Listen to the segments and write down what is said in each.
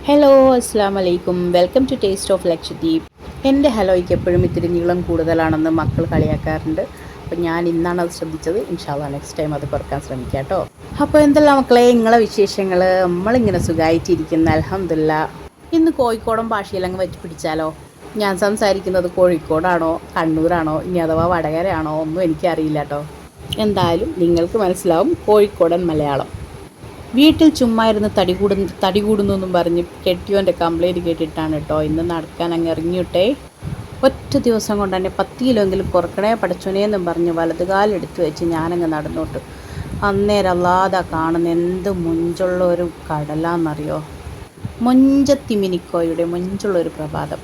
Hello അസ്സാം വലൈക്കും welcome to taste of Lakshadweep. എൻ്റെ ഹലോയ്ക്ക് എപ്പോഴും ഇത്തിരി നീളം കൂടുതലാണെന്ന് മക്കൾ കളിയാക്കാറുണ്ട്. അപ്പോൾ ഞാൻ ഇന്നാണ് അത് ശ്രദ്ധിച്ചത്. ഇൻഷാല്ലാ നെക്സ്റ്റ് ടൈം അത് കുറക്കാൻ ശ്രമിക്കാം കേട്ടോ. അപ്പോൾ എന്തെല്ലാം മക്കളെ നിങ്ങളെ വിശേഷങ്ങൾ? നമ്മളിങ്ങനെ സുഖമായിട്ടിരിക്കുന്ന അൽഹംദുലില്ലാ. ഇന്ന് കോഴിക്കോടൻ ഭാഷയിലങ്ങ് വെച്ച് പിടിച്ചാലോ? ഞാൻ സംസാരിക്കുന്നത് കോഴിക്കോടാണോ കണ്ണൂരാണോ ഇനി അഥവാ വടകരയാണോ ഒന്നും എനിക്കറിയില്ല കേട്ടോ. എന്തായാലും നിങ്ങൾക്ക് മനസ്സിലാവും കോഴിക്കോടൻ മലയാളം. വീട്ടിൽ ചുമ്മാ ഇരുന്ന് തടി കൂടുന്നു എന്നും പറഞ്ഞ് കെട്ടിയോൻ്റെ കംപ്ലൈൻറ്റ് കേട്ടിട്ടാണ് കേട്ടോ ഇന്ന് നടക്കാൻ അങ്ങ് ഇറങ്ങിയിട്ടേ. ഒറ്റ ദിവസം കൊണ്ട് തന്നെ 10 കിലോയെങ്കിലും കുറക്കണേ പഠിച്ചോനേന്നും പറഞ്ഞ് വലതുകാലെടുത്ത് വെച്ച് ഞാനങ്ങ് നടന്നോട്ട്. അന്നേരം അല്ലാതെ കാണുന്ന എന്ത് മുഞ്ചുള്ള ഒരു കടലാന്നറിയോ. മൊഞ്ചത്തിമിനിക്കോയുടെ മുഞ്ചുള്ളൊരു പ്രഭാതം.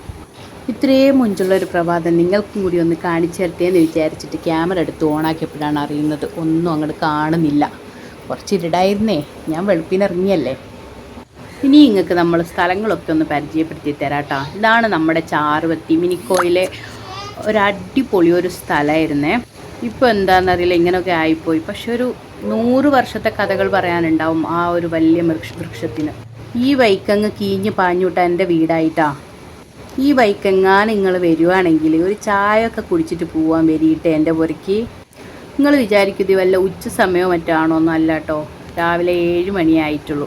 ഇത്രയും മുഞ്ചുള്ളൊരു പ്രഭാതം നിങ്ങൾക്കും കൂടി ഒന്ന് കാണിച്ചു തരട്ടേന്ന് വിചാരിച്ചിട്ട് ക്യാമറ എടുത്ത് ഓണാക്കിയപ്പോഴാണ് അറിയുന്നത് ഒന്നും അങ്ങോട്ട് കാണുന്നില്ല. കുറച്ച് ഇരുടായിരുന്നേ, ഞാൻ വെളുപ്പിനിറങ്ങിയല്ലേ. ഇനി നിങ്ങൾക്ക് നമ്മൾ സ്ഥലങ്ങളൊക്കെ ഒന്ന് പരിചയപ്പെടുത്തി തരാം കേട്ടോ. ഇതാണ് നമ്മുടെ ചാറുവത്തി മിനിക്കോയിലെ ഒരടിപൊളി ഒരു സ്ഥലമായിരുന്നേ. ഇപ്പോൾ എന്താണെന്നറിയില്ല, ഇങ്ങനെയൊക്കെ ആയിപ്പോയി. പക്ഷെ ഒരു 100 വർഷത്തെ കഥകൾ പറയാനുണ്ടാവും ആ ഒരു വലിയ വൃക്ഷത്തിന്. ഈ വൈക്കങ്ങ് കീഞ്ഞ് പാഞ്ഞുവിട്ട എൻ്റെ വീടായിട്ടാ. ഈ വൈക്കെങ്ങാൻ നിങ്ങൾ വരുവാണെങ്കിൽ ഒരു ചായ ഒക്കെ കുടിച്ചിട്ട് പോവാൻ വരിയിട്ട് എൻ്റെ പുറയ്ക്ക്. നിങ്ങൾ വിചാരിക്കുന്നത് വല്ല ഉച്ച സമയമോ മറ്റാണോ എന്നല്ല കേട്ടോ. രാവിലെ 7 മണിയായിട്ടുള്ളൂ.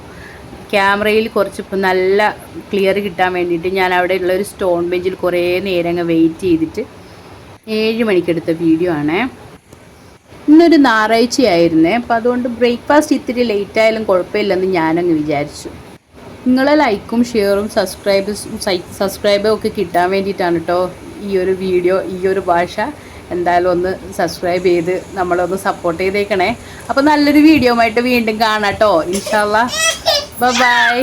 ക്യാമറയിൽ കുറച്ചിപ്പോൾ നല്ല ക്ലിയർ കിട്ടാൻ വേണ്ടിയിട്ട് ഞാൻ അവിടെ ഉള്ളൊരു സ്റ്റോൺ ബെഞ്ചിൽ കുറേ നേരം അങ്ങ് വെയിറ്റ് ചെയ്തിട്ട് 7 മണിക്കെടുത്ത വീഡിയോ ആണേ. ഇന്നൊരു ഞായറാഴ്ചയായിരുന്നേ. അപ്പോൾ അതുകൊണ്ട് ബ്രേക്ക്ഫാസ്റ്റ് ഇത്തിരി ലേറ്റ് ആയാലും കുഴപ്പമില്ലെന്ന് ഞാനങ്ങ് വിചാരിച്ചു. നിങ്ങളെ ലൈക്കും ഷെയറും സബ്സ്ക്രൈബും ഒക്കെ കിട്ടാൻ വേണ്ടിയിട്ടാണ് കേട്ടോ ഈ ഒരു വീഡിയോ, ഈ ഒരു ഭാഷ. എന്തായാലും ഒന്ന് സബ്സ്ക്രൈബ് ചെയ്ത് നമ്മളൊന്ന് സപ്പോർട്ട് ചെയ്തേക്കണേ. അപ്പോൾ നല്ലൊരു വീഡിയോ ആയിട്ട് വീണ്ടും കാണാം കേട്ടോ ഇൻഷാല്ലാ. ബൈ.